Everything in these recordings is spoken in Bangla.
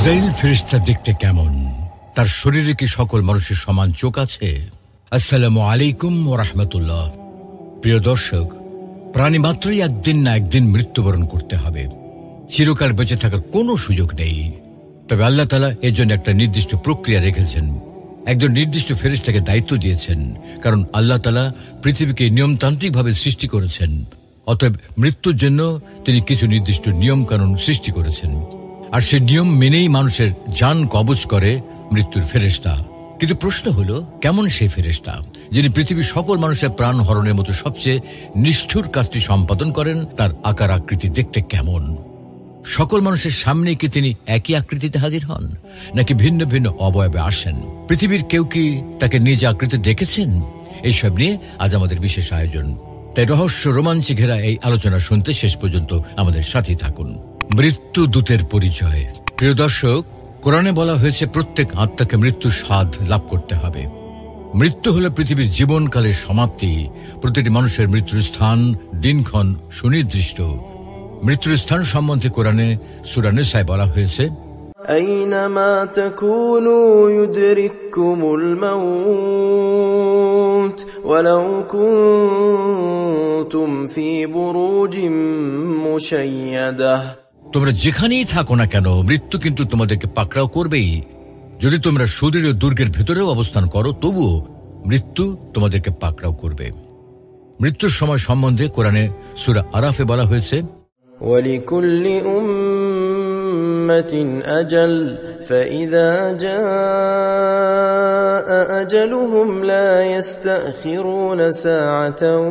আজরাইল ফেরেশতা দেখতে কেমন? তার শরীরে কি সকল মানুষের সমান চোখ আছে? আসসালামু আলাইকুম ওয়া রাহমাতুল্লাহ। প্রিয় দর্শক, প্রাণী মাত্রই একদিন না একদিন মৃত্যুবরণ করতে হবে। চিরকাল বেঁচে থাকার কোনো সুযোগ নেই। তবে আল্লাহ তাআলা এর জন্য একটা নির্দিষ্ট প্রক্রিয়া রেখেছেন, একজন নির্দিষ্ট ফেরেশতাকে দায়িত্ব দিয়েছেন। কারণ আল্লাহ তাআলা পৃথিবীকে নিয়মতান্ত্রিকভাবে সৃষ্টি করেছেন, অতএব মৃত্যুর জন্য তিনি কিছু নির্দিষ্ট নিয়ম কানুন সৃষ্টি করেছেন। আর সে নিয়ম মেনেই মানুষের জান কবজ করে মৃত্যুর ফেরেশতা। কিন্তু প্রশ্ন হলো, কেমন সেই ফেরেশতা যিনি পৃথিবীর সকল মানুষের প্রাণ হরণের মতো সবচেয়ে নিষ্ঠুর কাজটি সম্পাদন করেন? তার আকার আকৃতি দেখতে কেমন? সকল মানুষের সামনে কি তিনি একই আকৃতিতে হাজির হন, নাকি ভিন্ন ভিন্ন অবয়বে আসেন? পৃথিবীর কেউ কি তাকে নিজ আকৃতি দেখেছেন? এইসব নিয়ে আজ আমাদের বিশেষ আয়োজন। তাই রহস্য রোমাঞ্চে ঘেরা এই আলোচনা শুনতে শেষ পর্যন্ত আমাদের সাথেই থাকুন। মৃত্যু দূতের পরিচয়। প্রিয় দর্শক, কোরআনে বলা হয়েছে প্রত্যেক আত্মাকে মৃত্যুর স্বাদ লাভ করতে হবে। মৃত্যু হল পৃথিবীর জীবনকালের সমাপ্তি। প্রতিটি মানুষের মৃত্যুর স্থান, দিনক্ষণ সুনির্দিষ্ট। মৃত্যুর স্থান সম্বন্ধে কোরআনে সূরা নিসায় বলা হয়েছে, আইনামা তাকুনু ইউদরিকুমুল মাউত ওয়ালাউ কুনতুম ফি বুরুজিম মুশাইয়াদাহ। তোমরা যেখানেই থাকো না কেন, মৃত্যু কিন্তু তোমাদেরকে পাকড়াও করবেই। যদি তোমরা সুদৃঢ় দুর্গের ভেতরেও অবস্থান করো, তবুও মৃত্যু তোমাদেরকে পাকড়াও করবে। মৃত্যুর সময় সম্বন্ধে কোরআনে সূরা আরাফে বলা হয়েছে, ওয়ালিকুল্লি উম্মাতিন আজাল ফাইযা জাআ আজালুহুম লা ইস্তাখিরুনা সাআতান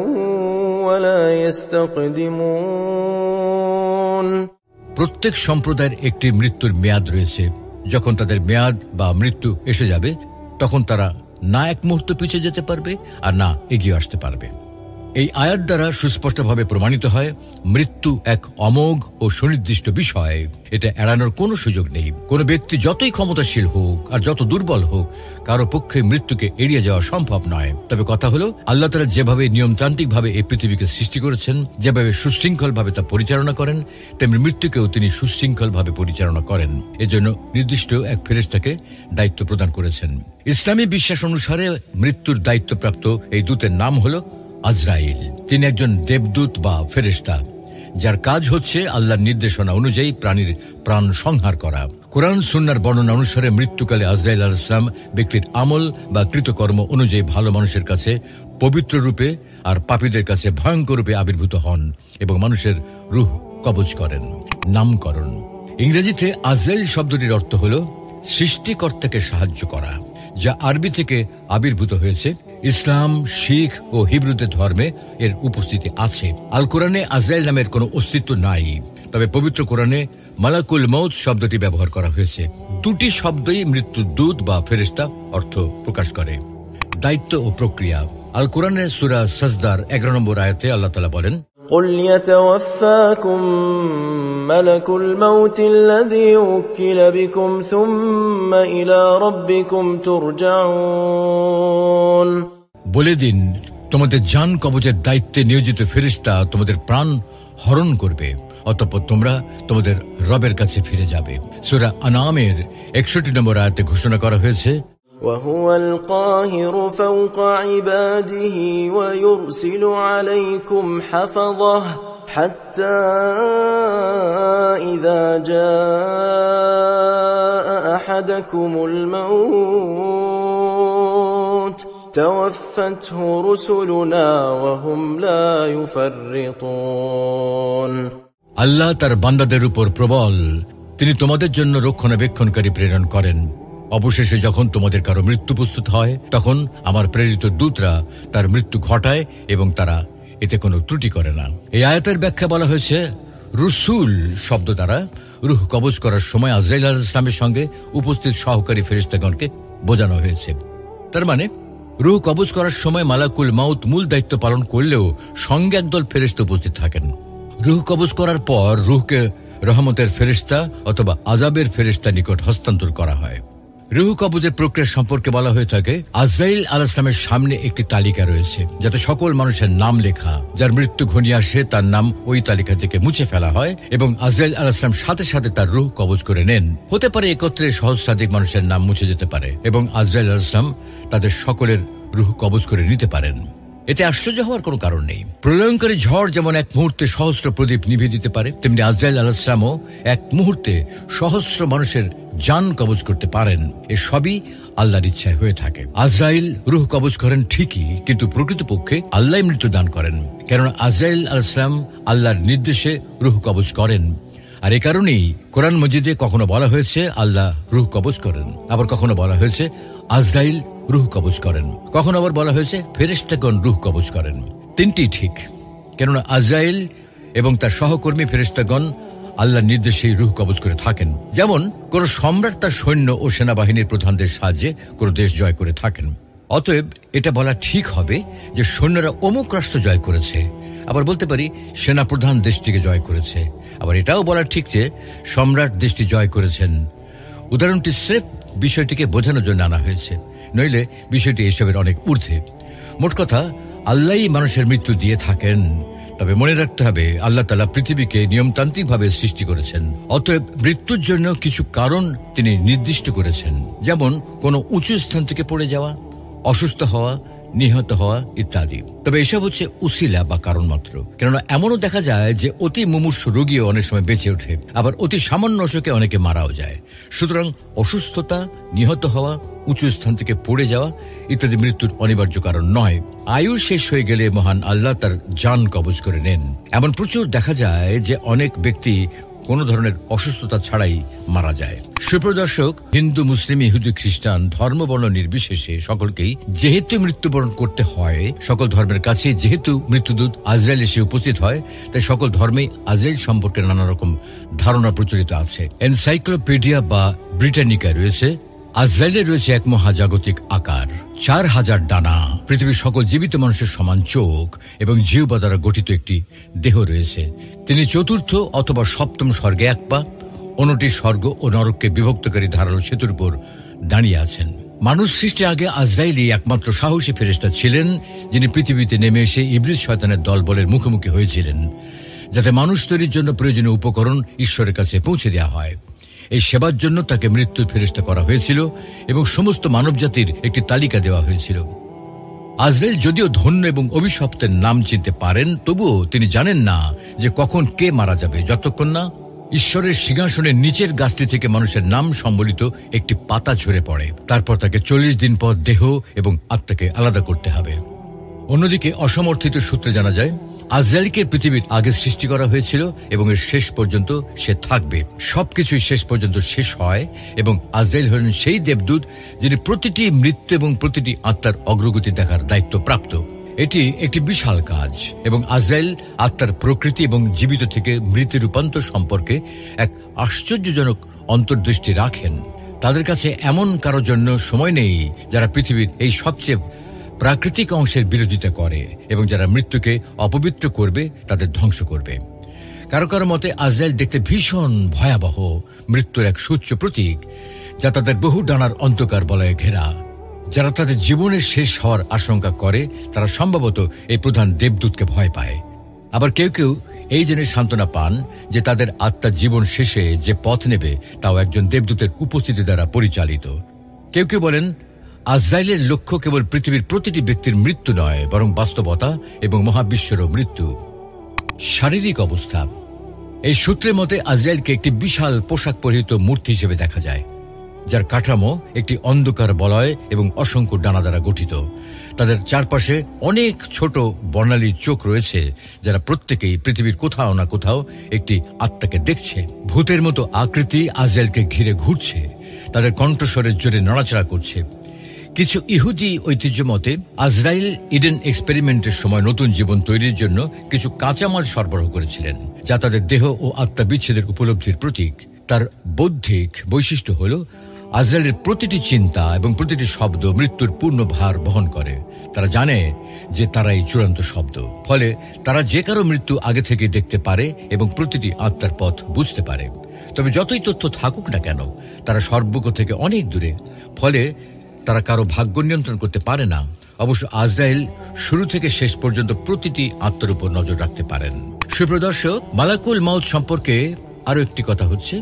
ওয়া লা ইস্তাকদিমুন। প্রত্যেক সম্প্রদায়ের একটি মৃত্যুর মেয়াদ রয়েছে। যখন তাদের মেয়াদ বা মৃত্যু এসে যাবে, তখন তারা না এক মুহূর্ত পিছিয়ে যেতে পারবে আর না এগিয়ে আসতে পারবে। এই আয়াত দ্বারা সুস্পষ্টভাবে প্রমাণিত হয়, মৃত্যু এক অমোঘ ও সুনির্দিষ্ট বিষয়। এটা এড়ানোর কোনো সুযোগ নেই। কোনো ব্যক্তি যতই ক্ষমতাশীল হোক আর যত দুর্বল হোক, কারো পক্ষে মৃত্যুকে এড়িয়ে যাওয়া সম্ভব নয়। তবে কথা হলো, আল্লাহ তাআলা যেভাবে নিয়মতান্ত্রিকভাবে এই পৃথিবীকে সৃষ্টি করেছেন, যেভাবে সুশৃঙ্খলভাবে তা পরিচালনা করেন, তেমনি মৃত্যুকেও তিনি সুশৃঙ্খলভাবে পরিচালনা করেন। এজন্য নির্দিষ্ট এক ফেরেশতাকে দায়িত্ব প্রদান করেছেন। ইসলামী বিশ্বাস অনুসারে মৃত্যুর দায়িত্বপ্রাপ্ত এই দূতের নাম হলো আজরাইল। তিনি একজন দেবদূত বা ফেরেশতা, যার কাজ হচ্ছে আল্লাহর নির্দেশনা অনুযায়ী প্রাণীর প্রাণ সংহার করা। কোরআন সুন্নাহর বর্ণনা অনুসারে মৃত্যুকালে আজরাইল আলাইহিস সালাম ব্যক্তির আমল বা কৃতকর্ম অনুযায়ী ভালো মানুষের কাছে পবিত্র রূপে আর পাপীদের কাছে ভয়ঙ্কর রূপে আবির্ভূত হন এবং মানুষের রূহ কবজ করেন। নামকরণ। ইংরেজিতে আজরাইল শব্দটির অর্থ হল সৃষ্টিকর্তাকে সাহায্য করা, যা আরবি থেকে আবির্ভূত হয়েছে। ইসলাম, শিখ ও হিব্রুদের ধর্মে এর উপস্থিতি আছে। আল কোরআনে আজরাইল নামের কোনো অস্তিত্ব নাই, তবে পবিত্র কোরআনে মালাকুল মউত শব্দটি ব্যবহার করা হয়েছে। দুটি শব্দই মৃত্যুর দূত বা ফেরেশতা অর্থ প্রকাশ করে। দায়িত্ব ও প্রক্রিয়া। আল কোরআনের সূরা সাজদার 11 নম্বর আয়াতে আল্লাহ তাআলা বলেন, قل يتوفاكم ملك الموت الذي وكل بكم ثم إلى ربكم ترجعون। বলে দিন, তোমাদের জান কবজের দায়িত্বে নিয়োজিত ফেরেশতা তোমাদের প্রাণ হরণ করবে, অতঃপর তোমরা তোমাদের রবের কাছে ফিরে যাবে। সূরা আনামের 61 নম্বর আয়াতে ঘোষণা করা হয়েছে, وهو القاهر فوق عباده ويرسل عليكم حفظه حتى إذا جاء أحدكم الموت توفته رسلنا وهم لا يفرطون। আল্লাহ তার বান্দাদের উপর প্রবল, তিনি তোমাদের জন্য রক্ষণাবেক্ষণকারী প্রেরণ করেন। অবশেষে যখন তোমাদের কারো মৃত্যু প্রস্তুত হয়, তখন আমার প্রেরিত দূতরা তার মৃত্যু ঘটায় এবং তারা এতে কোনো ত্রুটি করে না। এই আয়াতের ব্যাখ্যা বলা হয়েছে, রসুল শব্দ দ্বারা রূহ কবজ করার সময় আজরাইল আলাইহিস সালামের সঙ্গে উপস্থিত সহকারী ফেরেশতাগণকে বোঝানো হয়েছে। তার মানে রূহ কবজ করার সময় মালাকুল মাউত মূল দায়িত্ব পালন করলেও সঙ্গে একদল ফেরেশতা উপস্থিত থাকেন। রূহ কবজ করার পর রূহকে রহমতের ফেরেশতা অথবা আযাবের ফেরেশতার নিকট হস্তান্তর করা হয়। রুহ কবজের প্রক্রিয়া সম্পর্কে বলা হয়ে থাকে, আজরাইল আলাইহিস সালামের সামনে একটি তালিকা রয়েছে, যাতে সকল মানুষের নাম লেখা। যার মৃত্যু ঘনিয়ে আসে তার নাম ওই তালিকা থেকে মুছে ফেলা হয় এবং আজরাইল আলাইহিস সালাম সাথে সাথে তার রুহ কবজ করে নেন। হতে পারে একত্রে সহস্রাধিক মানুষের নাম মুছে যেতে পারে এবং আজরাইল আলাইহিস সালাম তাদের সকলের রুহ কবজ করে নিতে পারেন। এতে আশ্চর্য হওয়ার কোনো কারণ নেই। প্রলয়ঙ্কারী ঝড় যেমন এক মুহূর্তে সহস্র প্রদীপ নিভিয়ে দিতে পারে, তেমনি আজরাইল আলাইহিস সালামও এক মুহূর্তে সহস্র মানুষের জান কবজ করতে পারেন। এ সবই আল্লাহর ইচ্ছায় হয়ে থাকে। আজরাইল রুহ কবজ করেন ঠিকই, কিন্তু প্রকৃতপক্ষে আল্লাহ মৃত্যু দান করেন, কেননা আজরাইল আলাইহিস সালাম আল্লাহর নির্দেশে রুহ কবজ করেন। আর এ কারণেই কোরআন মজিদে কখনো বলা হয়েছে আল্লাহ রুহ কবজ করেন, আবার কখনো বলা হয়েছে আজরাইল রুহ কবজ করেন, কখনো আবার বলা হয়েছে ফেরেশতাগণ রুহ কবজ করেন। তিনটি ঠিক, কেননা আজরাইল এবং তার সহকর্মী ফেরেশতাগণ আল্লাহর নির্দেশেই রুহ কবজ করে থাকেন। যেমন কোন সম্রাট তার সৈন্য ও সেনাবাহিনীর প্রধানদের সাহায্যে কোন দেশ জয় করে থাকেন। অতএব এটা বলা ঠিক হবে যে সৈন্যরা অমুক রাষ্ট্র জয় করেছে, আবার বলতে পারি সেনাপ্রধান দেশটিকে জয় করেছে। আবার এটাও বলা ঠিক যে সম্রাট দেশটি জয় করেছেন। উদাহরণটি স্রেফ বিষয়টিকে বোঝানোর জন্য আনা হয়েছে, নইলে বিষয়টি এসবের অনেক ঊর্ধ্বে। মোট কথা, আল্লাহই মানুষের মৃত্যু দিয়ে থাকেন। তবে মনে রাখতে হবে, আল্লাহ তাআলা পৃথিবীকে নিয়মতান্ত্রিকভাবে সৃষ্টি করেছেন। অতএব মৃত্যুর জন্য কিছু কারণ তিনি নির্দিষ্ট করেছেন, যেমন কোনো উঁচু স্থান থেকে পড়ে যাওয়া, অসুস্থ হওয়া, নিহত হওয়া ইত্যাদি। তবে এসব হচ্ছে উসিলা বা কারণ মাত্র, কেননা এমনও দেখা যায় যে অতি মুমূর্ষু রোগীও অনেক সময় বেঁচে ওঠে, আবার অতি সামান্য অসুখে অনেকে মারাও যায়। সুতরাং অসুস্থতা, নিহত হওয়া, উঁচু স্থান থেকে পড়ে যাওয়া ইত্যাদি মৃত্যুর অনিবার্য কারণ নয়। আয়ু শেষ হয়ে গেলে মহান আল্লাহ তার জান কবজ করে নেন। এমন প্রচুর দেখা যায় যে অনেক ব্যক্তি কোনো ধরনের অসুস্থতা ছাড়াই মারা যায়। সুপ্রদর্শক, হিন্দু, মুসলিম, ইহুদি, খ্রিস্টান ধর্মবর্ণ নির্বিশেষে সকলকেই যেহেতু মৃত্যুবরণ করতে হয়, সকল ধর্মের কাছে যেহেতু মৃত্যুদূত আজরাইল এসে উপস্থিত হয়, তাই সকল ধর্মেই আজরাইল সম্পর্কে নানা রকম ধারণা প্রচলিত আছে। এনসাইক্লোপিডিয়া বা ব্রিটানিকা রয়েছে, আজরাইলের রয়েছে এক মহাজাগতিক আকার, 4000 ডানা, পৃথিবীর সকল জীবিত মানুষের সমান চোখ এবং জিহ্বা দ্বারা গঠিত একটি দেহ রয়েছে। তিনি চতুর্থ অথবা সপ্তম স্বর্গে এক পা, অন্যটি স্বর্গ ও নরককে বিভক্তকারী ধারালো সেতুর উপর দাঁড়িয়ে আছেন। মানুষ সৃষ্টির আগে আজরাইলই একমাত্র সাহসী ফেরেশতা ছিলেন, যিনি পৃথিবীতে নেমে এসে ইবলিস শয়তানের দলবলের মুখোমুখি হয়েছিলেন, যাতে মানুষ তৈরির জন্য প্রয়োজনীয় উপকরণ ঈশ্বরের কাছে পৌঁছে দেওয়া হয়। এই সেবার জন্য তাকে মৃত্যুর ফেরেশতা করা হয়েছিল এবং সমস্ত মানবজাতির একটি তালিকা দেওয়া হয়েছিল। আজরাইল যদিও ধন্য এবং অভিশপ্তের নাম চিনতে পারেন, তবুও তিনি জানেন না যে কখন কে মারা যাবে, যতক্ষণ না ঈশ্বরের সিংহাসনের নিচের গাছটি থেকে মানুষের নাম সম্বলিত একটি পাতা ঝরে পড়ে। তারপর তাকে 40 দিন পর দেহ এবং আত্মাকে আলাদা করতে হবে। অন্যদিকে অসমর্থিত সূত্রে জানা যায়, আজরাইলকে পৃথিবীর আগে সৃষ্টি করা হয়েছিল এবং এর শেষ পর্যন্ত সে থাকবে। সবকিছুই শেষ পর্যন্ত শেষ হয় এবং আজরাইল হলেন সেই দেবদূত যিনি প্রতিটি মৃত্যু এবং প্রতিটি আত্মার অগ্রগতি দেখার দায়িত্ব প্রাপ্ত। এটি একটি বিশাল কাজ এবং আজরাইল আত্মার প্রকৃতি এবং জীবিত থেকে মৃত্যু রূপান্তর সম্পর্কে এক আশ্চর্যজনক অন্তর্দৃষ্টি রাখেন। তাদের কাছে এমন কারোর জন্য সময় নেই যারা পৃথিবীর এই সবচেয়ে প্রাকৃতিক অংশের বিরোধিতা করে এবং যারা মৃত্যুকে অপবিত্র করবে, তাদের ধ্বংস করবে। কারো কারো মতে আজরাইল দেখতে ভীষণ ভয়াবহ, মৃত্যুর এক সুচ্চ প্রতীক, যা তাদের বহু ডানার অন্ধকার বলয়ে ঘেরা। যারা তাদের জীবনের শেষ হওয়ার আশঙ্কা করে, তারা সম্ভবত এই প্রধান দেবদূতকে ভয় পায়। আবার কেউ কেউ এই জেনে সান্ত্বনা পান যে তাদের আত্মার জীবন শেষে যে পথ নেবে, তাও একজন দেবদূতের উপস্থিতি দ্বারা পরিচালিত। কেউ কেউ বলেন আজরাইলের লক্ষ্য কেবল পৃথিবীর প্রতিটি ব্যক্তির মৃত্যু নয়, বরং বাস্তবতা এবং মহাবিশ্বেরও মৃত্যু। শারীরিক অবস্থা, এই সূত্রের মতে আজরাইলকে একটি বিশাল পোশাক পরিহিত মূর্তি হিসেবে দেখা যায়, যার কাঠামো একটি অন্ধকার বলয় এবং অসংখ্য ডানা দ্বারা গঠিত। তাদের চারপাশে অনেক ছোট বর্ণালী চোখ রয়েছে, যারা প্রত্যেকেই পৃথিবীর কোথাও না কোথাও একটি আত্মাকে দেখছে। ভূতের মতো আকৃতি আজরাইলকে ঘিরে ঘুরছে, তাদের কণ্ঠস্বরের জোরে নড়াচড়া করছে। কিছু ইহুদি ঐতিহ্য মতে আজরাইল ইডেন এক্সপেরিমেন্টের সময় নতুন জীবন তৈরির জন্য কিছু কাঁচামাল সরবরাহ করেছিলেন, যা তাদের দেহ ও আত্মা বিচ্ছেদের উপলব্ধির প্রতীক। তার বৌদ্ধিক বৈশিষ্ট্য হল আজরাইলের প্রতিটি চিন্তা এবং প্রতিটি শব্দ মৃত্যুর পূর্ণ ভার বহন করে। তারা জানে যে তারাই চূড়ান্ত শব্দ, ফলে তারা যে কারো মৃত্যু আগে থেকে দেখতে পারে এবং প্রতিটি আত্মার পথ বুঝতে পারে। তবে যতই তথ্য থাকুক না কেন, তারা সর্বজ্ঞ থেকে অনেক দূরে, ফলে তারা কারো ভাগ্য নিয়ন্ত্রণ করতে পারে না। অবশ্য আজরাইল শুরু থেকে শেষ পর্যন্ত প্রতিটি আত্মার উপর নজর রাখতে পারেন। সুপ্রিয় দর্শক, মালাকুল মাউত সম্পর্কে আরো একটি কথা হচ্ছে,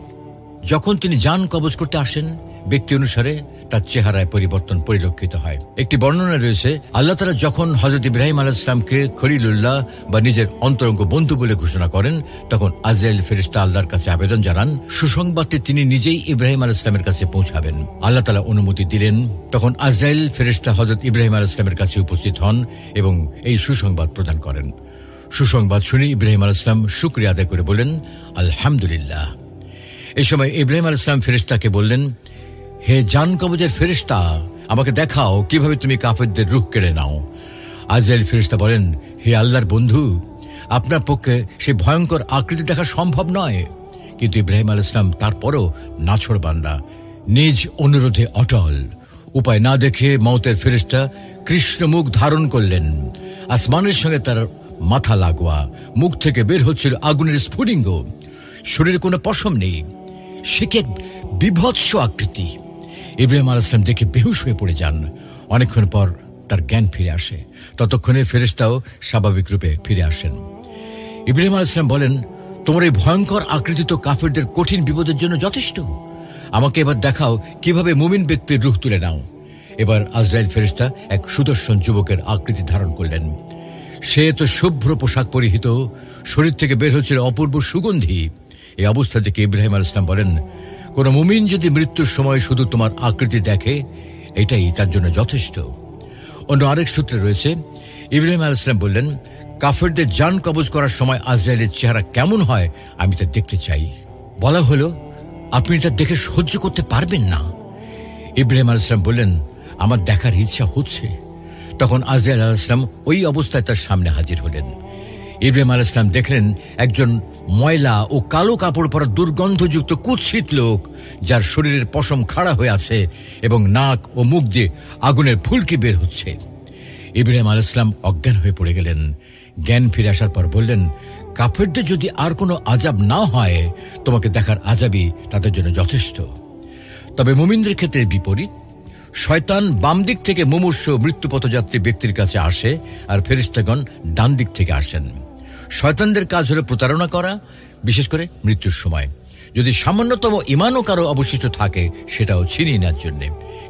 যখন তিনি জান কবজ করতে আসেন, ব্যক্তি অনুসারে তার চেহারায় পরিবর্তন পরিলক্ষিত হয়। একটি বর্ণনা রয়েছে, আল্লাহ তাআলা যখন হযরত ইব্রাহিম আলাইহিস সালামকে খলিলুল্লাহ বা নিজের অন্তরঙ্গ বন্ধু বলে ঘোষণা করেন, তখন আজরাইল ফেরেশতা আল্লাহর কাছে আবেদন জানান সুসংবাদটি তিনি নিজেই ইব্রাহিম আলাইহিস সালামের কাছে পৌঁছাবেন। আল্লাহ তাআলা অনুমতি দিলেন। তখন আজরাইল ফেরেশতা হযরত ইব্রাহিম আলাইহিস সালামের কাছে উপস্থিত হন এবং এই সুসংবাদ প্রদান করেন। সুসংবাদ শুনে ইব্রাহিম আলাইহিস সালাম শুকরিয়া আদায় করে বলেন, আলহামদুলিল্লাহ। এই সময় ইব্রাহিম আলাইহিস সালাম ফেরেশতাকে বললেন, হে জান কবজের ফেরেশতা, আমাকে দেখাও কিভাবে তুমি কাফেরদের রূহ কেড়ে নাও। আজরাইল ফেরেশতা বলেন, হে আল্লাহর বন্ধু, আপনার পক্ষে সেই ভয়ঙ্কর আকৃতি দেখা সম্ভব নয়। কিন্তু ইব্রাহিম আলাইহিস সালাম তারপরও নাছোড় বান্দা, নিজ অনুরোধে অটল। উপায় না দেখে মওতের ফেরেশতা কৃষ্ণ মুখ ধারণ করলেন। আসমানের সঙ্গে তার মাথা লাগোয়া, মুখ থেকে বের হচ্ছিল আগুনের স্ফুলিঙ্গ, শরীরে কোনো পশম নেই। সে কি এক বিভৎস আকৃতি! ইব্রাহিম আলাইহিস সালাম দেখে বেহুশ হয়ে পড়ে যান। অনেকক্ষণ পর তার জ্ঞান ফিরে আসে। ততক্ষণে ফেরেশতাও স্বাভাবিক রূপে ফিরে আসেন। ইব্রাহিম আলাইহিস সালাম বলেন, তোমার এই ভয়ঙ্কর আকৃতি তো কাফেরদের কঠিন বিপদের জন্য যথেষ্ট। আমাকে এবার দেখাও কিভাবে মুমিন ব্যক্তির রূহ তুলে নাও। এবার আজরাইল ফেরেশতা এক সুদর্শন যুবকের আকৃতি ধারণ করলেন। সে তো শুভ্র পোশাক পরিহিত, শরীর থেকে বের হচ্ছিল অপূর্ব সুগন্ধি। এই অবস্থা থেকে ইব্রাহিম আলাইহিস সালাম বলেন, কোন মুমিন যদি মৃত্যুর সময় শুধু তোমার আকৃতি দেখে, এটাই তার জন্য যথেষ্ট। অন্য আরেক সূত্রে রয়েছে, ইব্রাহিম আলাইহিস সালাম বললেন, কাফেরদের জান কবজ করার সময় আজরাইলের চেহারা কেমন হয় আমি তা দেখতে চাই। বলা হলো, আপনি তা দেখে সহ্য করতে পারবেন না। ইব্রাহিম আলাইহিস সালাম বললেন, আমার দেখার ইচ্ছা হচ্ছে। তখন আজরাইল আলাইহিস সালাম ওই অবস্থায় তার সামনে হাজির হলেন। ইব্রাহিম আলাইহিস সালাম দেখলেন একজন ময়লা ও কালো কাপড় পরা দুর্গন্ধযুক্ত কুৎসিত লোক, যার শরীরের পশম খাড়া হয়ে আছে এবং নাক ও মুখ দিয়ে আগুনের ফুলকি বের হচ্ছে। ইব্রাহিম আলাইহিস সালাম অজ্ঞান হয়ে পড়ে গেলেন। জ্ঞান ফিরে আসার পর বললেন, কাফেরদের যদি আর কোনো আযাব না হয়, তোমাকে দেখার আযাবই তাদের জন্য যথেষ্ট। তবে মুমিনদের ক্ষেত্রে বিপরীত। শয়তান বাম দিক থেকে মুমূর্ষ মৃত্যুপথযাত্রী ব্যক্তির কাছে আসে, আর ফেরেশতাগণ ডান দিক থেকে আসেন। শয়তানদের কাজ হলো প্রতারণা করা, বিশেষ করে মৃত্যুর সময়। যদি সামান্যতম ইমানও কারো অবশিষ্ট থাকে, সেটাও ছিনিয়ে নেওয়ার জন্য।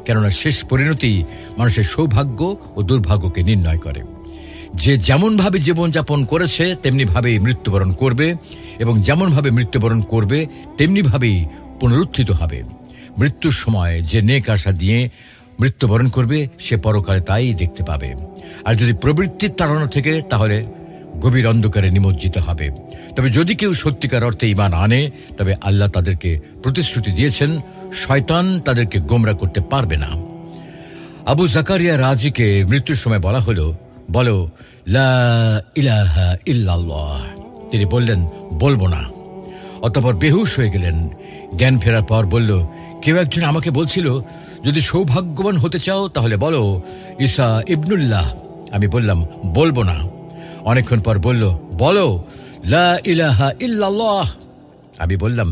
কেননা শেষ পরিণতি মানুষের সৌভাগ্য ও দুর্ভাগ্যকে নির্ণয় করে। যে যেমনভাবে জীবনযাপন করেছে তেমনিভাবেই মৃত্যুবরণ করবে, এবং যেমনভাবে মৃত্যুবরণ করবে তেমনিভাবেই পুনরুত্থিত হবে। মৃত্যুর সময় যে নেক আশা দিয়ে মৃত্যুবরণ করবে, সে পরকালে তাই দেখতে পাবে। আর যদি প্রবৃত্তির তাড়না থেকে, তাহলে গভীর অন্ধকারে নিমজ্জিত হবে। তবে যদি কেউ সত্যিকার অর্থে ঈমান আনে, তবে আল্লাহ তাদেরকে প্রতিশ্রুতি দিয়েছেন, শয়তান তাদেরকে গোমরা করতে পারবে না। আবু জাকারিয়া রাজিকে মৃত্যুর সময় বলা হলো, বলো লা ইলাহা ইল্লাল্লাহ। তিনি বললেন, বলবো না। অতঃপর বেহুশ হয়ে গেলেন। জ্ঞান ফেরার পর বলল, কেউ একজন আমাকে বলছিল, যদি সৌভাগ্যবান হতে চাও তাহলে বলো ঈসা ইবনুল্লাহ। আমি বললাম, বলবো না। অনেকক্ষণ পর বলল, বলো লা ইলাহা ইল্লাল্লাহ। আমি বললাম,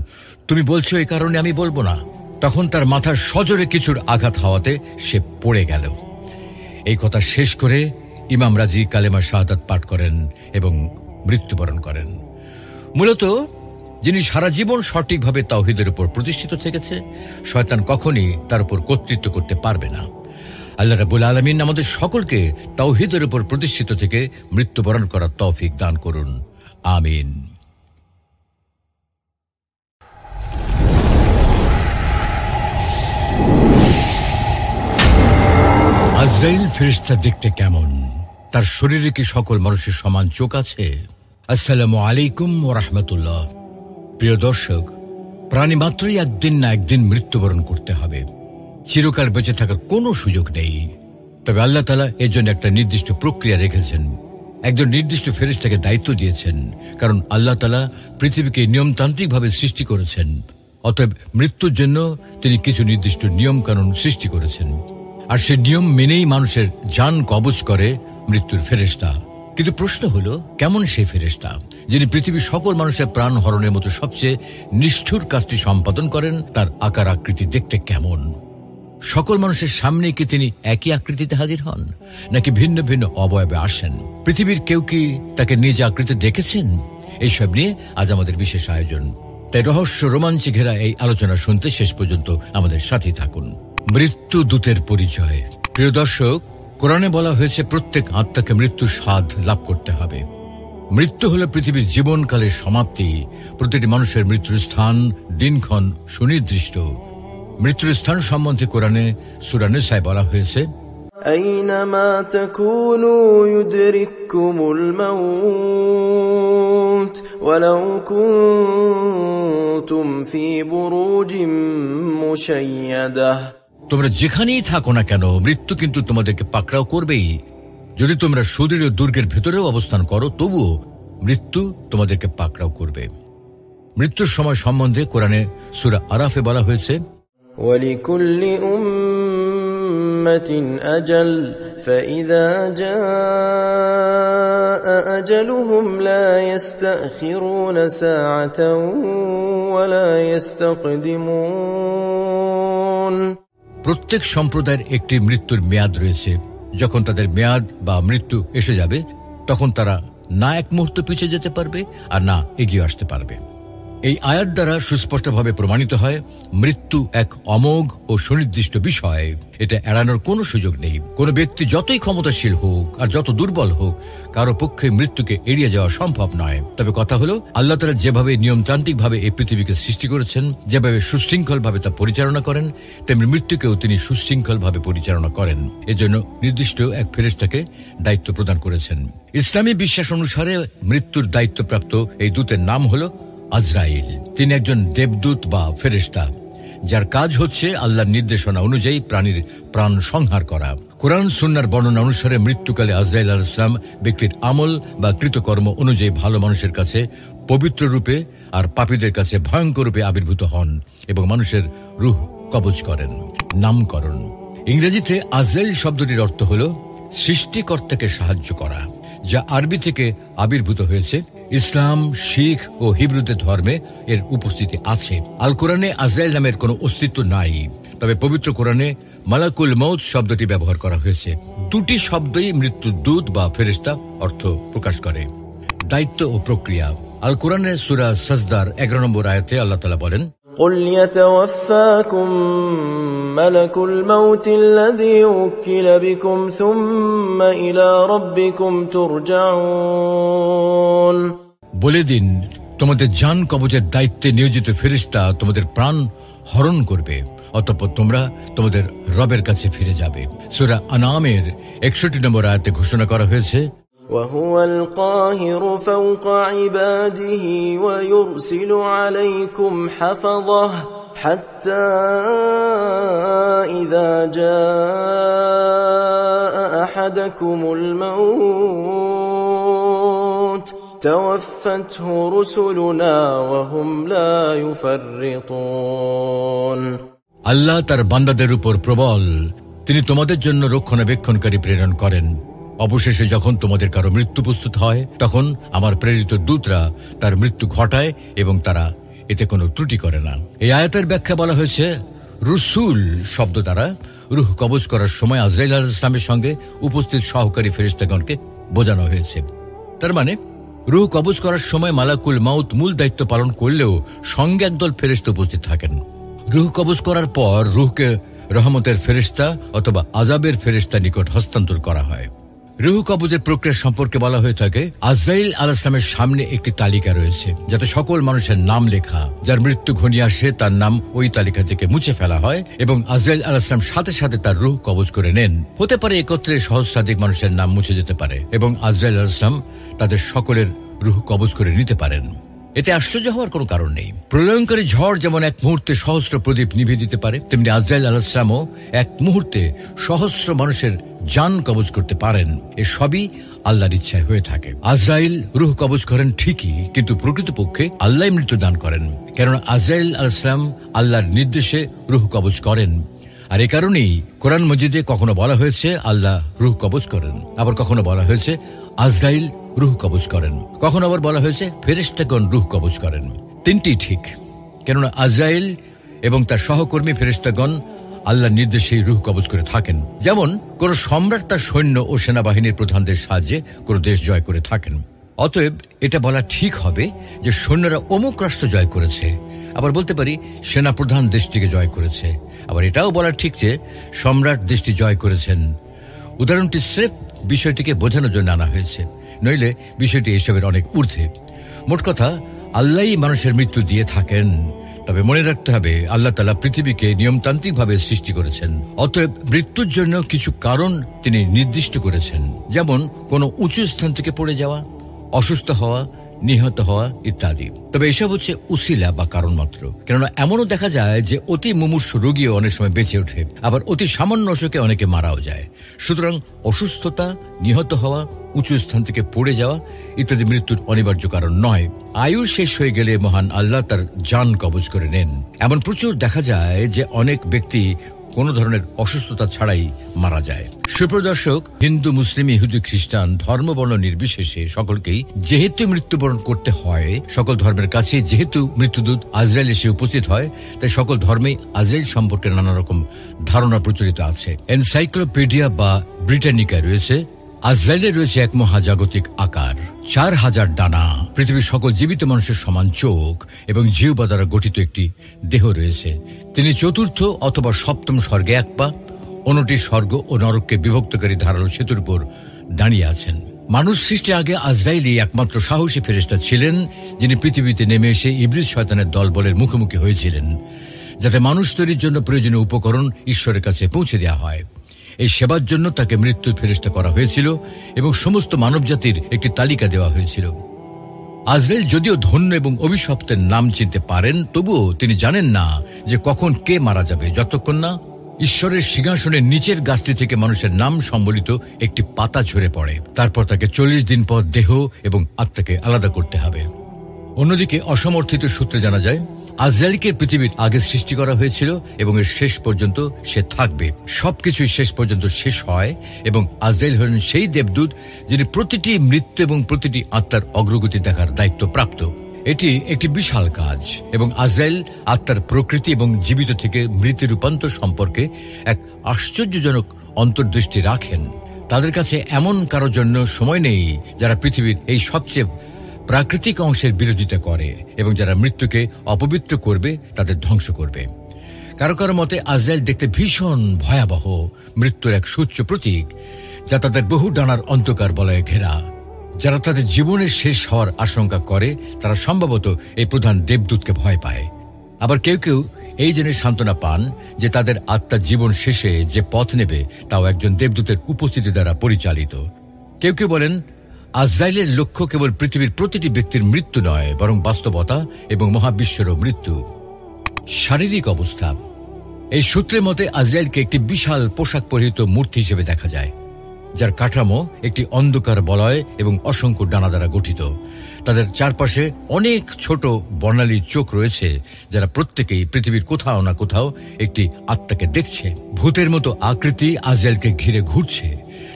তুমি বলছো এই কারণে আমি বলবো না। তখন তার মাথার সজোরে কিছুর আঘাত হওয়াতে সে পড়ে গেল। এই কথা শেষ করে ইমাম রাজি কালেমা শাহাদাত পাঠ করেন এবং মৃত্যুবরণ করেন। মূলত যিনি সারা জীবন সঠিকভাবে তাওহীদের উপর প্রতিষ্ঠিত থেকেছে, শয়তান কখনই তার উপর কর্তৃত্ব করতে পারবে না। আল্লাহ রাব্বুল আলামিন আমাদের সকলকে তাওহীদের উপর প্রতিষ্ঠিত থেকে মৃত্যুবরণ করার তৌফিক দান করুন। আমিন। আজরাইল ফেরেশতা দেখতে কেমন? তার শরীরে কি সকল মানুষের সমান চোখ আছে? আসসালামু আলাইকুম ওয়া রাহমাতুল্লাহ। প্রিয় দর্শক, প্রাণী মাত্রই একদিন না একদিন মৃত্যুবরণ করতে হবে। চিরকাল বেঁচে থাকার কোনো সুযোগ নেই। তবে আল্লাহ তাআলা এর জন্য একটা নির্দিষ্ট প্রক্রিয়া রেখেছেন, একজন নির্দিষ্ট ফেরেশতাকে দায়িত্ব দিয়েছেন। কারণ আল্লাহ তাআলা পৃথিবীকে নিয়মতান্ত্রিকভাবে সৃষ্টি করেছেন। অতএব মৃত্যুর জন্য তিনি কিছু নির্দিষ্ট নিয়মকানুন সৃষ্টি করেছেন, আর সে নিয়ম মেনেই মানুষের জান কবজ করে মৃত্যুর ফেরেশতা। কিন্তু প্রশ্ন হলো, কেমন সেই ফেরেশতা যিনি পৃথিবীর সকল মানুষের প্রাণ হরণের মতো সবচেয়ে নিষ্ঠুর কাজটি সম্পাদন করেন? তার আকার আকৃতি দেখতে কেমন? সকল মানুষের সামনে কি তিনি একই আকৃতিতে হাজির হন, নাকি ভিন্ন ভিন্ন অবয়বে আসেন? পৃথিবীর কেউ কি তাকে নিজ আকৃতি দেখেছেন? এইসব নিয়ে আজ আমাদের বিশেষ আয়োজন। তাই রহস্য রোমাঞ্চে ঘেরা এই আলোচনা শুনতে শেষ পর্যন্ত আমাদের সাথেই থাকুন। মৃত্যু দূতের পরিচয়। প্রিয় দর্শক, কোরআনে বলা হয়েছে প্রত্যেক আত্মাকে মৃত্যুর স্বাদ লাভ করতে হবে। মৃত্যু হল পৃথিবীর জীবনকালের সমাপ্তি। প্রতিটি মানুষের মৃত্যুর স্থান, দিনক্ষণ সুনির্দিষ্ট। মৃত্যুর স্থান সম্বন্ধে কোরআনে সূরা নিসায় বলা হয়েছে, أينما تكونوا يدرككم الموت ولو كنتم في بروج مشيدة। তোমরা যেখানেই থাকো না কেন, মৃত্যু কিন্তু তোমাদেরকে পাকড়াও করবেই। যদি তোমরা সুদৃঢ় দুর্গের ভেতরেও অবস্থান করো, তবুও মৃত্যু তোমাদেরকে পাকড়াও করবে। মৃত্যুর সময় সম্বন্ধে কোরআনে সূরা আরাফে বলা হয়েছে, ولكل أمة أجل فإذا جاء أجلهم لا يستأخرون ساعة ولا يستقدمون। প্রত্যেক সম্প্রদায়ের একটি মৃত্যুর মেয়াদ রয়েছে। যখন তাদের মেয়াদ বা মৃত্যু এসে যাবে, তখন তারা না এক মুহূর্ত পিছিয়ে যেতে পারবে, আর না এগিয়ে আসতে পারবে। এই আয়াত দ্বারা সুস্পষ্টভাবে প্রমাণিত হয়, মৃত্যু এক অমোঘ ও সুনির্দিষ্ট বিষয়। এটা এড়ানোর কোনো সুযোগ নেই। কোনো ব্যক্তি যতই ক্ষমতাশীল হোক আর যত দুর্বল হোক, কারো পক্ষে মৃত্যুকে এড়িয়ে যাওয়া সম্ভব নয়। তবে কথা হলো, আল্লাহ তাআলা যেভাবে নিয়মতান্ত্রিকভাবে এই পৃথিবীকে সৃষ্টি করেছেন, যেভাবে সুশৃঙ্খলভাবে তা পরিচালনা করেন, তেমনি মৃত্যুকেও তিনি সুশৃঙ্খলভাবে পরিচালনা করেন। এজন্য নির্দিষ্ট এক ফেরেশতাকে দায়িত্ব প্রদান করেছেন। ইসলামী বিশ্বাস অনুসারে মৃত্যুর দায়িত্বপ্রাপ্ত এই দূতের নাম হলো আজরাইল। তিনি একজন দেবদূত বা ফেরেশতা, যার কাজ হচ্ছে আল্লাহর নির্দেশনা অনুযায়ী প্রাণীর প্রাণ সংহার করা। কোরআন সুন্নাহর বর্ণনা অনুসারে মৃত্যুকালে আজরাইল আলাইহিস সালাম ব্যক্তির আমল বা কৃতকর্ম অনুযায়ী ভালো মানুষের কাছে পবিত্র রূপে আর পাপীদের কাছে ভয়ঙ্কর রূপে আবির্ভূত হন এবং মানুষের রূহ কবজ করেন। নামকরণ। ইংরেজিতে আজরাইল শব্দটির অর্থ হল সৃষ্টিকর্তাকে সাহায্য করা, যা আরবি থেকে আবির্ভূত হয়েছে। ইসলাম, শিখ ও হিব্রুদের ধর্মে এর উপস্থিতি আছে। আল কোরআনে আজরাইল নামের কোনো অস্তিত্ব নাই, তবে পবিত্র কোরআনে মালাকুল মউত শব্দটি ব্যবহার করা হয়েছে। দুটি শব্দই মৃত্যুর দূত বা ফেরেশতা অর্থ প্রকাশ করে। দায়িত্ব ও প্রক্রিয়া। আল কোরআনের সূরা সাজদার 11 নম্বর আয়াতে আল্লাহ তাআলা বলেন, قل يتوفاكم ملك الموت الذي وكل بكم ثم إلى ربكم ترجعون। বলে দিন, তোমাদের জান কবজের দায়িত্বে নিয়োজিত ফেরেশতা তোমাদের প্রাণ হরণ করবে, অতঃপর তোমরা তোমাদের রবের কাছে ফিরে যাবে। সূরা আনামের 61 নম্বর আয়াতে ঘোষণা করা হয়েছে, وهو القاهر فوق عباده ويرسل عليكم حفظه حتى إذا جاء أحدكم الموت توفته رسلنا وهم لا يفرطون। আল্লাহ তার বান্দাদের উপর প্রবল, তিনি তোমাদের জন্য রক্ষণাবেক্ষণকারী প্রেরণ করেন। অবশেষে যখন তোমাদের কারো মৃত্যু প্রস্তুত হয়, তখন আমার প্রেরিত দূতরা তার মৃত্যু ঘটায় এবং তারা এতে কোনো ত্রুটি করে না। এই আয়াতের ব্যাখ্যা বলা হয়েছে, রসুল শব্দ দ্বারা রূহ কবজ করার সময় আজরাইল আলাইহিস সালামের সঙ্গে উপস্থিত সহকারী ফেরেশতাগণকে বোঝানো হয়েছে। তার মানে রূহ কবজ করার সময় মালাকুল মাউত মূল দায়িত্ব পালন করলেও সঙ্গে একদল ফেরেশতা উপস্থিত থাকেন। রূহ কবজ করার পর রূহকে রহমতের ফেরেশতা অথবা আযাবের ফেরেশতা নিকট হস্তান্তর করা হয়। রূহ কবজের প্রক্রিয়া সম্পর্কে বলা হয়ে থাকে, আজরাইল আলাইহিস সালামের সামনে একটি তালিকা রয়েছে, যাতে সকল মানুষের নাম লেখা। যার মৃত্যু ঘনিয়ে আসে তার নাম ওই তালিকা থেকে মুছে ফেলা হয় এবং আজরাইল আলাইহিস সালাম সাথে সাথে তার রূহ কবজ করে নেন। হতে পারে একত্রে সহস্রাধিক মানুষের নাম মুছে যেতে পারে এবং আজরাইল আলাইহিস সালাম তাদের সকলের রূহ কবজ করে নিতে পারেন। এতে আশ্চর্য হওয়ার কোনো কারণ নেই। প্রলয়ঙ্কারী ঝড় যেমন এক মুহূর্তে সহস্র প্রদীপ নিভিয়ে দিতে পারে, তেমনি আজরাইল আলাইহিস সালামও এক মুহূর্তে সহস্র মানুষের জান কবজ করতে পারেন। এ সবই আল্লাহর ইচ্ছায় হয়ে থাকে। আজরাইল রূহ কবজ করেন ঠিকই, কিন্তু প্রকৃতপক্ষে আল্লাহই মৃত্যু দান করেন, কেননা আজরাইল আলাইহিস সালাম আল্লাহর নির্দেশে রূহ কবজ করেন। আর এ কারণেই কোরআন মজিদে কখনো বলা হয়েছে আল্লাহ রূহ কবজ করেন, আবার কখনো বলা হয়েছে আজরাইল রূহ কবজ করেন, কখনো আবার বলা হয়েছে ফেরেশতাগণ রূহ কবজ করেন। তিনটি ঠিক, কেননা আজরাইল এবং তার সহকর্মী ফেরেশতাগণ আল্লাহর নির্দেশেই রূহ কবজ করে থাকেন। যেমন কোন সম্রাট তার সৈন্য ও সেনাবাহিনীর প্রধানদের সাহায্যে কোন দেশ জয় করে থাকেন। অতএব এটা বলা ঠিক হবে যে সৈন্যরা অমুক রাষ্ট্র জয় করেছে, আবার বলতে পারি সেনাপ্রধান দেশটিকে জয় করেছে। আবার এটাও বলা ঠিক যে সম্রাট দেশটি জয় করেছেন। উদাহরণটি স্রেফ বিষয়টিকে বোঝানোর জন্য আনা হয়েছে, নইলে বিষয়টি এসবের অনেক ঊর্ধ্বে। মোট কথা, আল্লাহই মানুষের মৃত্যু দিয়ে থাকেন। তবে মনে রাখতে হবে আল্লাহ তাআলা পৃথিবীকে নিয়মতান্ত্রিকভাবে সৃষ্টি করেছেন, অতএব মৃত্যুর জন্য কিছু কারণ তিনি নির্দিষ্ট করেছেন, যেমন কোনো উঁচু স্থান থেকে পড়ে যাওয়া, অসুস্থ হওয়া, নিহত হওয়া ইত্যাদি। তবে এসব হচ্ছে উসিলা বা কারণ মাত্র, কেননা এমনও দেখা যায় যে অতি মুমূর্ষু রোগীও অনেক সময় বেঁচে ওঠে, আবার অতি সামান্য অসুখে অনেকে মারাও যায়। সুতরাং অসুস্থতা, নিহত হওয়া, উঁচু স্থান থেকে পড়ে যাওয়া ইত্যাদি মৃত্যুর অনিবার্য কারণ নয়। আয়ু শেষ হয়ে গেলে মহান আল্লাহ তার জান কবজ করে নেন। এমন প্রচুর দেখা যায় যে অনেক ব্যক্তি কোনো ধরনের অসুস্থতা ছাড়াই মারা যায়। সুপ্রদর্শক, হিন্দু, মুসলিম, ইহুদি, খ্রিস্টান ধর্মবর্ণ নির্বিশেষে সকলকেই যেহেতু মৃত্যুবরণ করতে হয়, সকল ধর্মের কাছে যেহেতু মৃত্যুদূত আজরাইল এসে উপস্থিত হয়, তাই সকল ধর্মেই আজরাইল সম্পর্কে নানা রকম ধারণা প্রচলিত আছে। এনসাইক্লোপিডিয়া বা ব্রিটানিকা রয়েছে আজরাইলের রয়েছে এক মহাজাগতিক আকার, 4000 ডানা, পৃথিবীর সকল জীবিত মানুষের সমান চোখ এবং জিহ্বা দ্বারা গঠিত একটি দেহ রয়েছে। তিনি চতুর্থ অথবা সপ্তম স্বর্গে এক পা, অন্যটি স্বর্গ ও নরককে বিভক্তকারী ধারালো সেতুর উপর দাঁড়িয়ে আছেন। মানুষ সৃষ্টির আগে আজরাইলই একমাত্র সাহসী ফেরেশতা ছিলেন, যিনি পৃথিবীতে নেমে এসে ইবলিস শয়তানের দলবলের মুখোমুখি হয়েছিলেন, যাতে মানুষ তৈরির জন্য প্রয়োজনীয় উপকরণ ঈশ্বরের কাছে পৌঁছে দেওয়া হয়। এই সেবার জন্য তাকে মৃত্যুর ফেরেশতা করা হয়েছিল এবং সমস্ত মানবজাতির একটি তালিকা দেওয়া হয়েছিল। আজরাইল যদিও ধন্য এবং অভিশপ্তের নাম চিনতে পারেন, তবুও তিনি জানেন না যে কখন কে মারা যাবে, যতক্ষণ না ঈশ্বরের সিংহাসনের নিচের গাছটি থেকে মানুষের নাম সম্বলিত একটি পাতা ঝরে পড়ে। তারপর তাকে 40 দিন পর দেহ এবং আত্মাকে আলাদা করতে হবে। অন্যদিকে অসমর্থিত সূত্রে জানা যায় আজরাইলকে পৃথিবীর আগে সৃষ্টি করা হয়েছিল এবং এর শেষ পর্যন্ত সে থাকবে। সবকিছুই শেষ পর্যন্ত শেষ হয় এবং আজরাইল হলেন সেই দেবদূত যিনি প্রতিটি মৃত্যু এবং প্রতিটি আত্মার অগ্রগতি দেখার দায়িত্ব প্রাপ্ত। এটি একটি বিশাল কাজ এবং আজরাইল আত্মার প্রকৃতি এবং জীবিত থেকে মৃত্যু রূপান্তর সম্পর্কে এক আশ্চর্যজনক অন্তর্দৃষ্টি রাখেন। তাদের কাছে এমন কারোর জন্য সময় নেই যারা পৃথিবীর এই সবচেয়ে প্রাকৃতিক অংশের বিরোধিতা করে এবং যারা মৃত্যুকে অপবিত্র করবে, তাদের ধ্বংস করবে। কারো কারো মতে আজরাইল দেখতে ভীষণ ভয়াবহ, মৃত্যুর এক সুচ্চ প্রতীক, যা তাদের বহু ডানার অন্ধকার বলয়ে ঘেরা। যারা তাদের জীবনের শেষ হওয়ার আশঙ্কা করে তারা সম্ভবত এই প্রধান দেবদূতকে ভয় পায়। আবার কেউ কেউ এই জেনে সান্ত্বনা পান যে তাদের আত্মার জীবন শেষে যে পথ নেবে তাও একজন দেবদূতের উপস্থিতি দ্বারা পরিচালিত। কেউ কেউ বলেন আজরাইলের লক্ষ্য কেবল পৃথিবীর প্রতিটি ব্যক্তির মৃত্যু নয়, বরং বাস্তবতা এবং মহাবিশ্বেরও মৃত্যু। শারীরিক অবস্থা, এই সূত্রের মতে আজরাইলকে একটি বিশাল পোশাক পরিহিত মূর্তি হিসেবে দেখা যায়, যার কাঠামো একটি অন্ধকার বলয় এবং অসংখ্য ডানা দ্বারা গঠিত। তাদের চারপাশে অনেক ছোট বর্ণালী চোখ রয়েছে, যারা প্রত্যেকেই পৃথিবীর কোথাও না কোথাও একটি আত্মাকে দেখছে। ভূতের মতো আকৃতি আজরাইলকে ঘিরে ঘুরছে,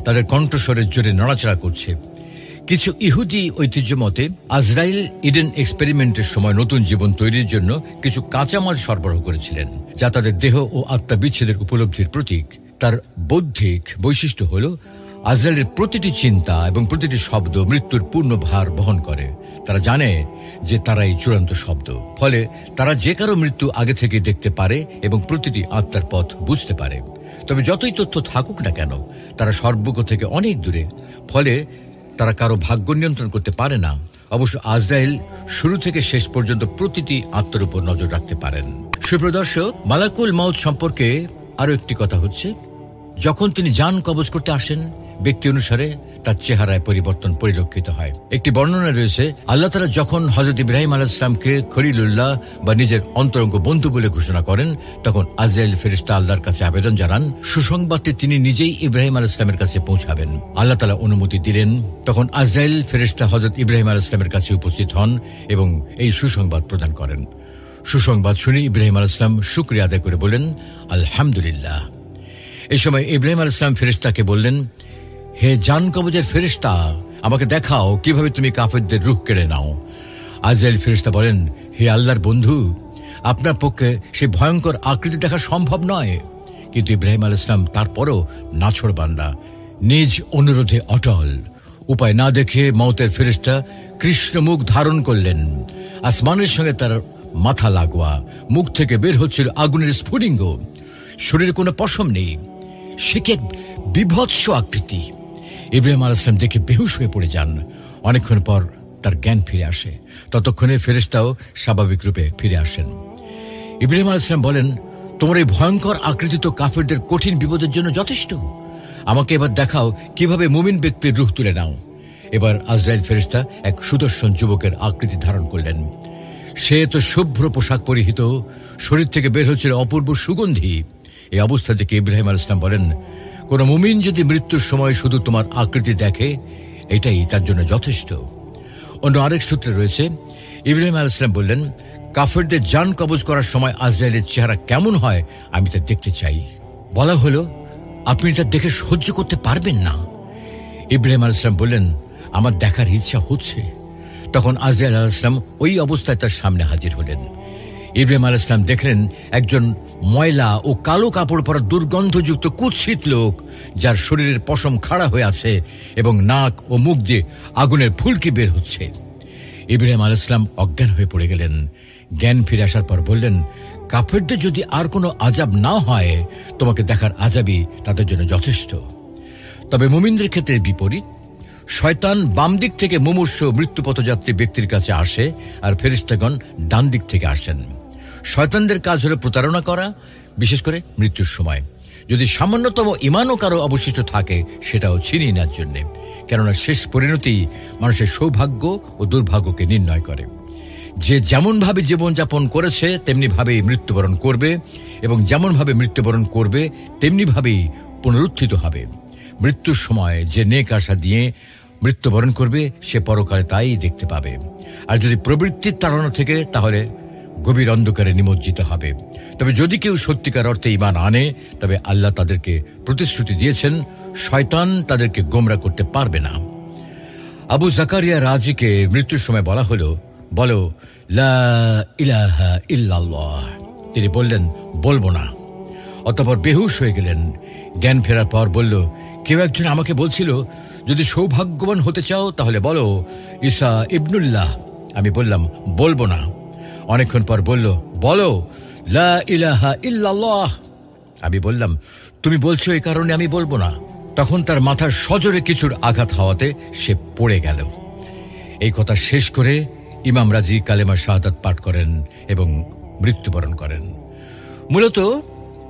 তাদের কণ্ঠস্বরের জোরে নড়াচড়া করছে। কিছু ইহুদি ঐতিহ্য মতে আজরাইল ইডেন এক্সপেরিমেন্টের সময় নতুন জীবন তৈরির জন্য কিছু কাঁচামাল সরবরাহ করেছিলেন, যা তাদের দেহ ও আত্মা বিচ্ছেদের উপলব্ধির প্রতীক। তার বৌদ্ধিক বৈশিষ্ট্য হল আজরাইলের প্রতিটি চিন্তা এবং প্রতিটি শব্দ মৃত্যুর পূর্ণ ভার বহন করে। তারা জানে যে তারাই চূড়ান্ত শব্দ, ফলে তারা যে কারো মৃত্যু আগে থেকে দেখতে পারে এবং প্রতিটি আত্মার পথ বুঝতে পারে। তবে যতই তথ্য থাকুক না কেন, তারা সর্বজ্ঞ থেকে অনেক দূরে, ফলে তারা কারো ভাগ্য নিয়ন্ত্রণ করতে পারে না। অবশ্য আজরাইল শুরু থেকে শেষ পর্যন্ত প্রতিটি আত্মার উপর নজর রাখতে পারেন। সুপ্রদর্শক, মালাকুল মাউত সম্পর্কে আরো একটি কথা হচ্ছে, যখন তিনি জান কবজ করতে আসেন, ব্যক্তি অনুসারে তার চেহারায় পরিবর্তন পরিলক্ষিত হয়। একটি বর্ণনা রয়েছে, আল্লাহ তাআলা যখন হযরত ইব্রাহিম আলাইহিস সালামকে খলিলুল্লাহ বা নিজের অন্তরঙ্গ বন্ধু বলে ঘোষণা করেন, তখন আজরাইল ফেরেশতা আল্লাহর কাছে আবেদন জানান সুসংবাদটি তিনি নিজেই ইব্রাহিম আলাইহিস সালামের কাছে পৌঁছাবেন। আল্লাহ তাআলা অনুমতি দিলেন। তখন আজরাইল ফেরেশতা হযরত ইব্রাহিম আলাইহিস সালামের কাছে উপস্থিত হন এবং এই সুসংবাদ প্রদান করেন। সুসংবাদ শুনে ইব্রাহিম আলাইহিস সালাম শুকরিয়া আদায় করে বলেন, আলহামদুলিল্লাহ। এই সময় ইব্রাহিম আলাইহিস সালাম ফেরেশতাকে বললেন, হে জান কবজের ফেরেশতা, আমাকে দেখাও কিভাবে তুমি কাফেরদের রূহ কেড়ে নাও। আজরাইল ফেরেশতা বলেন, হে আল্লাহর বন্ধু, আপনার পক্ষে সেই ভয়ঙ্কর আকৃতি দেখা সম্ভব নয়। কিন্তু ইব্রাহিম আলাইহিস সালাম তারপরও নাছোড় বান্দা, নিজ অনুরোধে অটল। উপায় না দেখে মওতের ফেরেশতা কৃষ্ণ মুখ ধারণ করলেন। আসমানের সঙ্গে তার মাথা লাগোয়া, মুখ থেকে বের হচ্ছিল আগুনের স্ফুলিঙ্গ, শরীরে কোনো পশম নেই। সে কি এক বিভৎস আকৃতি! ইব্রাহিম আলাইহিস সালাম দেখে বেহুশ হয়ে পড়ে যান। অনেকক্ষণ পর তার জ্ঞান ফিরে আসে। ততক্ষণে ফেরেশতাও স্বাভাবিক রূপে ফিরে আসেন। ইব্রাহিম আলাইহিস সালাম বলেন, তোমার এই ভয়ঙ্কর আকৃতি তো কাফেরদের কঠিন বিপদের জন্য যথেষ্ট। আমাকে এবার দেখাও কিভাবে মুমিন ব্যক্তির রূহ তুলে নাও। এবার আজরাইল ফেরেশতা এক সুদর্শন যুবকের আকৃতি ধারণ করলেন। সে তো শুভ্র পোশাক পরিহিত, শরীর থেকে বের হচ্ছিল অপূর্ব সুগন্ধি। এই অবস্থা থেকে ইব্রাহিম আলাইহিস সালাম বলেন, কোন মুমিন যদি মৃত্যুর সময় শুধু তোমার আকৃতি দেখে, এটাই তার জন্য যথেষ্ট। অন্য আরেক সূত্রে রয়েছে, ইব্রাহিম আলাইহিস সালাম বললেন, কাফেরদের জান কবজ করার সময় আজরাইলের চেহারা কেমন হয় আমি তা দেখতে চাই। বলা হলো, আপনি তা দেখে সহ্য করতে পারবেন না। ইব্রাহিম আলাইহিস সালাম বললেন, আমার দেখার ইচ্ছা হচ্ছে। তখন আজরাইল আলাইহিস সালাম ওই অবস্থায় তার সামনে হাজির হলেন। ইব্রাহিম আলাইহিস সালাম দেখলেন একজন ময়লা ও কালো কাপড় পরা দুর্গন্ধযুক্ত কুৎসিত লোক, যার শরীরের পশম খাড়া হয়ে আছে এবং নাক ও মুখ দিয়ে আগুনের ফুলকি বের হচ্ছে। ইব্রাহিম আলাইহিস সালাম অজ্ঞান হয়ে পড়ে গেলেন। জ্ঞান ফিরে আসার পর বললেন, কাফেরদের যদি আর কোনো আযাব না হয়, তোমাকে দেখার আযাবই তাদের জন্য যথেষ্ট। তবে মুমিনদের ক্ষেত্রে বিপরীত। শয়তান বাম দিক থেকে মুমূর্ষ মৃত্যুপথযাত্রী ব্যক্তির কাছে আসে, আর ফেরেশতাগণ ডান দিক থেকে আসেন। শয়তানদের কাজ হলো প্রতারণা করা, বিশেষ করে মৃত্যুর সময়। যদি সামান্যতম ইমানও কারো অবশিষ্ট থাকে, সেটাও ছিনিয়ে নেওয়ার জন্য। কেননা শেষ পরিণতি মানুষের সৌভাগ্য ও দুর্ভাগ্যকে নির্ণয় করে। যে যেমনভাবে জীবনযাপন করেছে তেমনিভাবেই মৃত্যুবরণ করবে, এবং যেমনভাবে মৃত্যুবরণ করবে তেমনিভাবেই পুনরুত্থিত হবে। মৃত্যুর সময় যে নেক আশা দিয়ে মৃত্যুবরণ করবে, সে পরকালে তাই দেখতে পাবে। আর যদি প্রবৃত্তির তাড়না থেকে, তাহলে গভীর অন্ধকারে নিমজ্জিত হবে। তবে যদি কেউ সত্যিকার অর্থে ঈমান আনে, তবে আল্লাহ তাদেরকে প্রতিশ্রুতি দিয়েছেন, শয়তান তাদেরকে গোমরা করতে পারবে না। আবু জাকারিয়া রাজিকে মৃত্যুর সময় বলা হলো, বলো লা ইলাহা ইল্লাল্লাহ। তিনি বললেন, বলবো না। অতঃপর বেহুশ হয়ে গেলেন। জ্ঞান ফেরার পর বলল, কেউ একজন আমাকে বলছিল, যদি সৌভাগ্যবান হতে চাও তাহলে বলো ঈসা ইবনুল্লাহ। আমি বললাম, বলবো না। অনেকক্ষণ পর বলল, বলো লা ইলাহা ইল্লাল্লাহ। আমি বললাম, তুমি বলছো এই কারণে আমি বলবো না। তখন তার মাথার সজোরে কিছুর আঘাত হওয়াতে সে পড়ে গেল। এই কথা শেষ করে ইমাম রাজি কালেমা শাহাদাত পাঠ করেন এবং মৃত্যুবরণ করেন। মূলত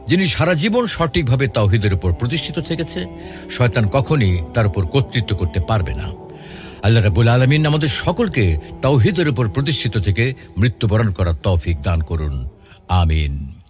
যিনি সারা জীবন সঠিকভাবে তাওহীদের উপর প্রতিষ্ঠিত থেকেছে, শয়তান কখনই তার উপর কর্তৃত্ব করতে পারবে না। আল্লাহ রাব্বুল আলামিন আমাদের সকলকে তাওহীদের উপর প্রতিষ্ঠিত থেকে মৃত্যুবরণ করার তৌফিক দান করুন। আমিন।